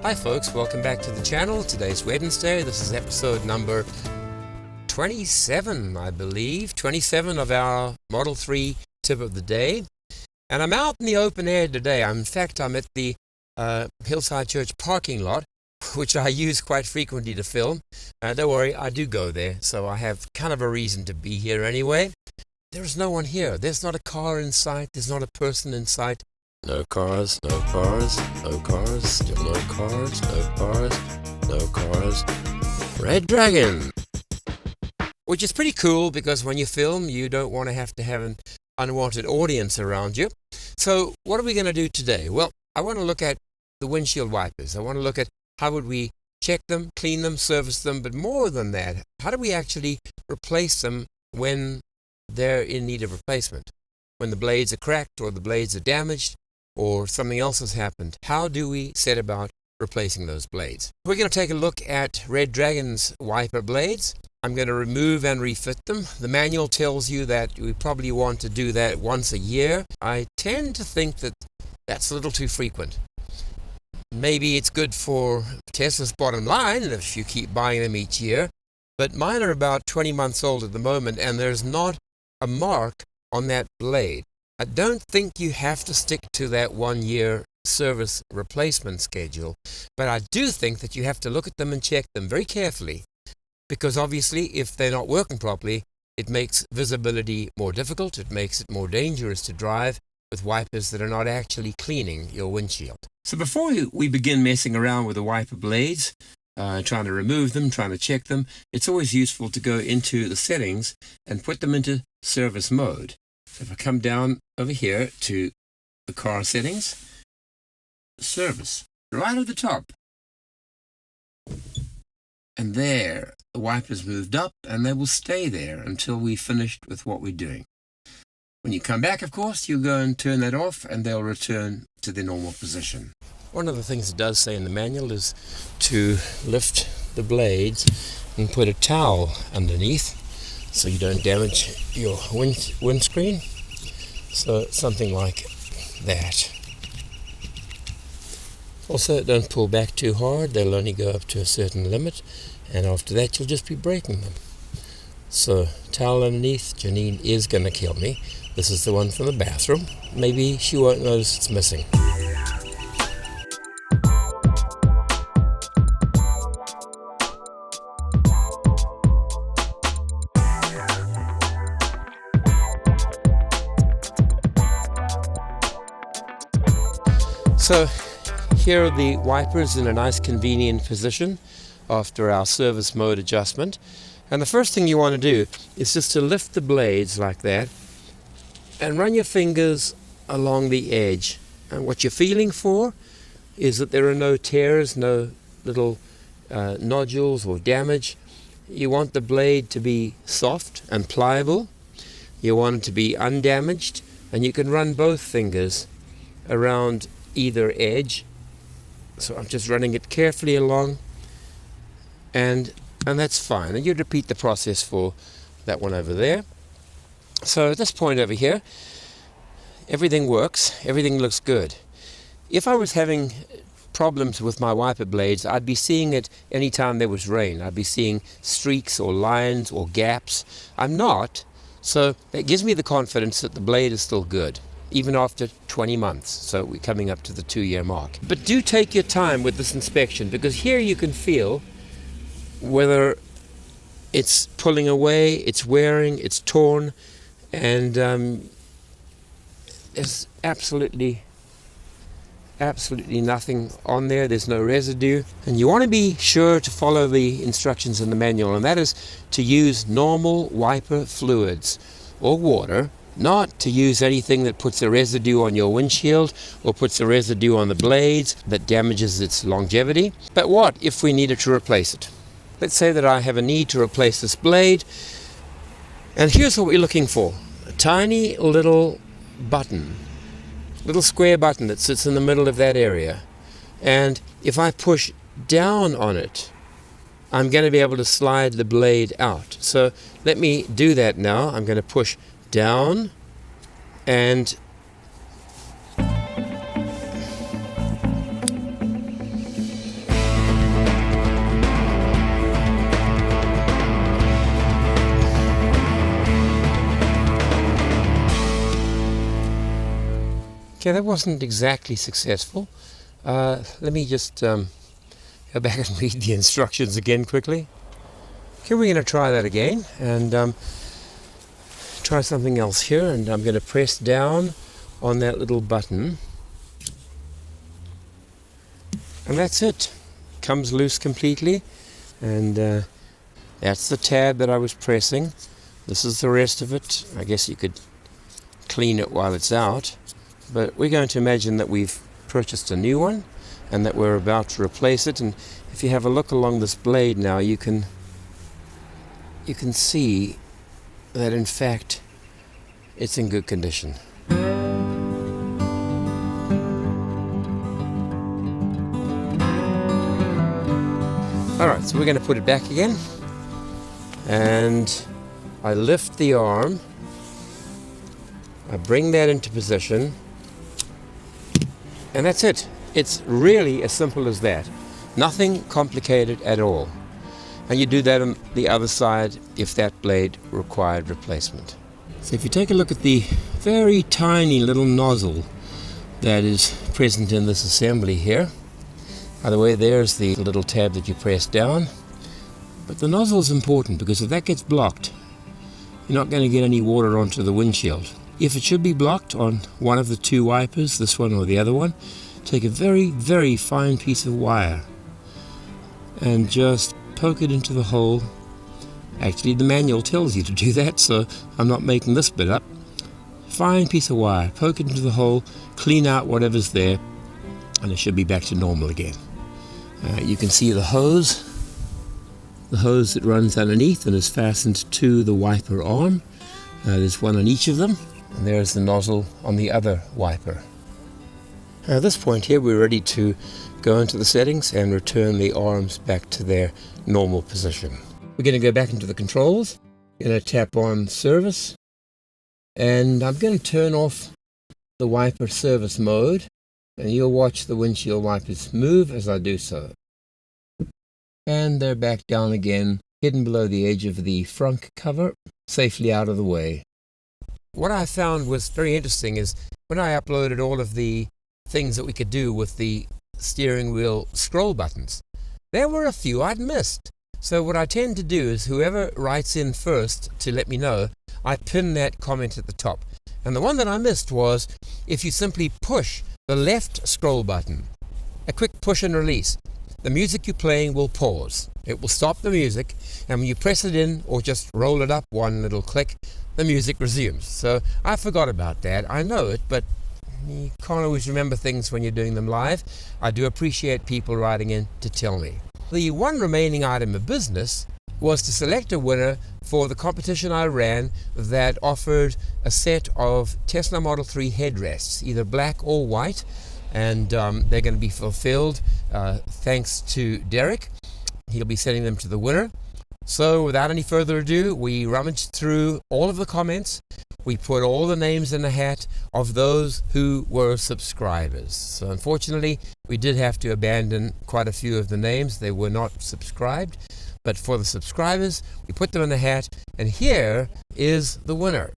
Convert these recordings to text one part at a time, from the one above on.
Hi folks, welcome back to the channel. Today's Wednesday. This is episode number 27, I believe. 27 of our Model 3 tip of the day. And I'm out in the open air today. In fact, I'm at the Hillside Church parking lot, which I use quite frequently to film. Don't worry, I do go there, so I have kind of a reason to be here anyway. There's no one here. There's not a car in sight. There's not a person in sight. No cars, no cars, no cars, still no cars, no cars, no cars. Red Dragon! Which is pretty cool because when you film, you don't want to have an unwanted audience around you. So what are we going to do today? Well, I want to look at the windshield wipers. I want to look at how would we check them, clean them, service them, but more than that, how do we actually replace them when they're in need of replacement? When the blades are cracked or the blades are damaged, or something else has happened, how do we set about replacing those blades? We're going to take a look at Red Dragon's wiper blades. I'm going to remove and refit them. The manual tells you that we probably want to do that once a year. I tend to think that that's a little too frequent. Maybe it's good for Tesla's bottom line if you keep buying them each year, but mine are about 20 months old at the moment, and there's not a mark on that blade. I don't think you have to stick to that 1-year service replacement schedule, but I do think that you have to look at them and check them very carefully, because obviously if they're not working properly, it makes visibility more difficult, it makes it more dangerous to drive with wipers that are not actually cleaning your windshield. So before we begin messing around with the wiper blades, trying to remove them, trying to check them, it's always useful to go into the settings and put them into service mode. If I come down over here to the car settings, service, right at the top. And there, the wipers moved up, and they will stay there until we've finished with what we're doing. When you come back, of course, you go and turn that off, and they'll return to their normal position. One of the things it does say in the manual is to lift the blades and put a towel underneath, so you don't damage your windscreen. So something like that. Also, don't pull back too hard. They'll only go up to a certain limit, and after that you'll just be breaking them. So towel underneath. Janine is going to kill me. This is the one from the bathroom. Maybe she won't notice it's missing. So here are the wipers in a nice convenient position after our service mode adjustment. And the first thing you want to do is just to lift the blades like that and run your fingers along the edge. And what you're feeling for is that there are no tears, no little nodules or damage. You want the blade to be soft and pliable. You want it to be undamaged, and you can run both fingers around either edge. So I'm just running it carefully along, and that's fine. And you'd repeat the process for that one over there. So at this point over here, everything works, everything looks good. If I was having problems with my wiper blades, I'd be seeing it anytime there was rain. I'd be seeing streaks or lines or gaps. I'm not, so that gives me the confidence that the blade is still good, even after 20 months. So we're coming up to the 2-year mark. But do take your time with this inspection, because here you can feel whether it's pulling away, it's wearing, it's torn, and there's absolutely nothing on there. There's no residue. And you want to be sure to follow the instructions in the manual, and that is to use normal wiper fluids or water, not to use anything that puts a residue on your windshield or puts a residue on the blades that damages its longevity. But what if we needed to replace it? Let's say that I have a need to replace this blade, and here's what we're looking for. A tiny little button, little square button that sits in the middle of that area. And if I push down on it, I'm going to be able to slide the blade out. So let me do that now. I'm going to push down, and Okay, that wasn't exactly successful. Let me just go back and read the instructions again quickly. Okay, we're going to try that again and try something else here, and I'm going to press down on that little button, and that's it. Comes loose completely, and that's the tab that I was pressing. This is the rest of it. I guess you could clean it while it's out, but we're going to imagine that we've purchased a new one and that we're about to replace it. And if you have a look along this blade now, you can see that in fact it's in good condition. Alright, so we're going to put it back again, and I lift the arm, I bring that into position, and that's it. It's really as simple as that. Nothing complicated at all. And you do that on the other side if that blade required replacement. So if you take a look at the very tiny little nozzle that is present in this assembly here. By the way, there's the little tab that you press down. But the nozzle is important because if that gets blocked, you're not going to get any water onto the windshield. If it should be blocked on one of the two wipers, this one or the other one, take a very, very fine piece of wire and just poke it into the hole. Actually, the manual tells you to do that, so I'm not making this bit up. Fine piece of wire, poke it into the hole, clean out whatever's there, and it should be back to normal again. You can see the hose that runs underneath and is fastened to the wiper arm. There's one on each of them, and there's the nozzle on the other wiper. At this point here, we're ready to go into the settings and return the arms back to their normal position. We're going to go back into the controls. I'm going to tap on service, and I'm going to turn off the wiper service mode, and you'll watch the windshield wipers move as I do so. And they're back down again, hidden below the edge of the front cover, safely out of the way. What I found was very interesting is when I uploaded all of the things that we could do with the steering wheel scroll buttons, there were a few I'd missed. So what I tend to do is whoever writes in first to let me know, I pin that comment at the top. And the one that I missed was if you simply push the left scroll button, a quick push and release, the music you're playing will pause. It will stop the music, and when you press it in or just roll it up one little click, the music resumes. So I forgot about that. I know it, but you can't always remember things when you're doing them live. I do appreciate people writing in to tell me. The one remaining item of business was to select a winner for the competition I ran that offered a set of Tesla Model 3 headrests, either black or white, and they're going to be fulfilled thanks to Derek. He'll be sending them to the winner. So without any further ado, we rummaged through all of the comments. We put all the names in the hat of those who were subscribers. So unfortunately, we did have to abandon quite a few of the names. They were not subscribed. But for the subscribers, we put them in the hat, and here is the winner.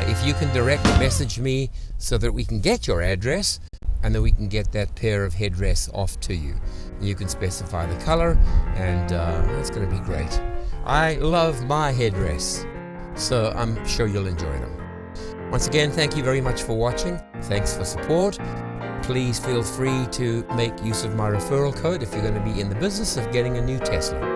If you can direct message me so that we can get your address, and then we can get that pair of headrests off to you. You can specify the color, and it's going to be great. I love my headrests, so I'm sure you'll enjoy them. Once again, thank you very much for watching. Thanks for support. Please feel free to make use of my referral code if you're going to be in the business of getting a new Tesla.